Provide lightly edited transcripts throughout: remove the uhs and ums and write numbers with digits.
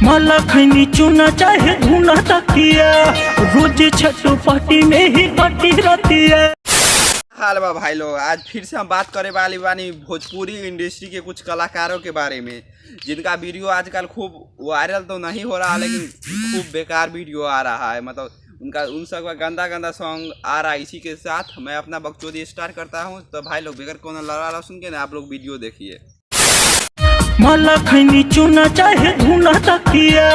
माला खैनी चुना चाहे धुना तकिया, रोज छठो पार्टी में ही पार्टी रहती है। हाल बा भाई लोग, आज फिर से हम बात करे वाली बानी भोजपुरी इंडस्ट्री के कुछ कलाकारों के बारे में, जिनका वीडियो आजकल खूब वायरल तो नहीं हो रहा लेकिन खूब बेकार वीडियो आ रहा है। मतलब उन सब का गंदा गंदा सॉन्ग आ रहा है। इसी के साथ मैं अपना बकचोदी स्टार्ट करता हूँ। तो भाई लोग बगैर कोनो लड़ा सुन के ना आप लोग वीडियो देखिए। माला खैनी चुना चाहे धुना तकिया,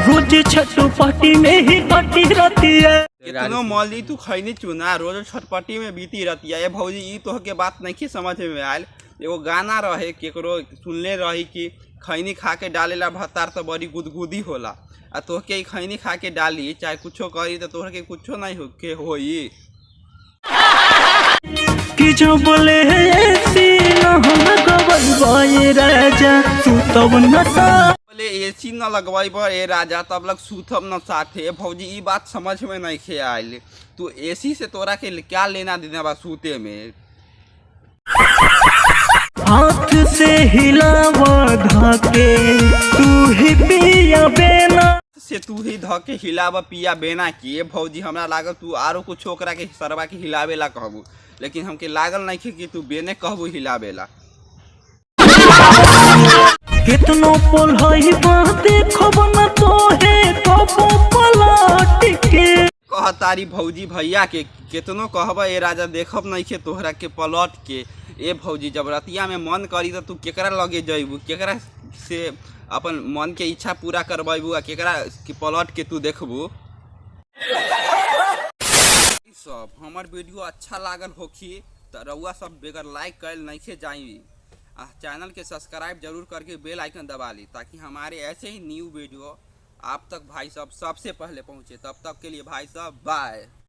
रोज छठो पार्टी में ही पार्टी रहती है। कितनो मौली तू खैनी चुना रोज छटपटी में बीती रहती है। ये भौजी ई तो के बात नहीं समझ में आयल। एगो गाना रहे केकरो सुनले रही कि खैनी खा के डालेला भत्तार तो बड़ी गुदगुदी होला, आ तोहके खैनी खा के डाली चाहे कुछो करी तो तोहर के कुछो नहीं होके होई कि जो बोले ऐसी न हम गवाई राजा सुतब न सा, बोले एसी न लगवाई पर ए राजा तब लग सूतब न साथे। भौजी ई बात समझ में नहीं खे आयल। तू एसी से तोरा के क्या लेना देना बा सूते में। हाथ से हिलावा धाके तू ही पिया बेना से तू ही धके हिलावा पिया बेना किए। भौजी हमरा लागल तू आरो कुछ ओकरा के सरवा के हिलावेला कहबू, लेकिन हमके लागल नहीं कि तू बेने कहबू हिलावेला। कितनो पोल हई बाते खब न तो है कबो पलट के कह तारी भौजी भैया के कितनो कहब ए राजा देखब नहीं के तोहरा के पलट के। ए भौजी जब रतिया में मन करी तो तू केकरा लगे जइबू, केकरा से अपन मन के इच्छा पूरा करबू आ केकरा के पलट के तू देखबू। सब हमार वीडियो अच्छा लागल होखी तो रउआ सब बेगर लाइक कर नहीं के जाई, चैनल के सब्सक्राइब जरूर करके बेल आइकन दबा ली ताकि हमारे ऐसे ही न्यू वीडियो आप तक भाई साहब सबसे पहले पहुँचे। तब तक के लिए भाई साहब बाय।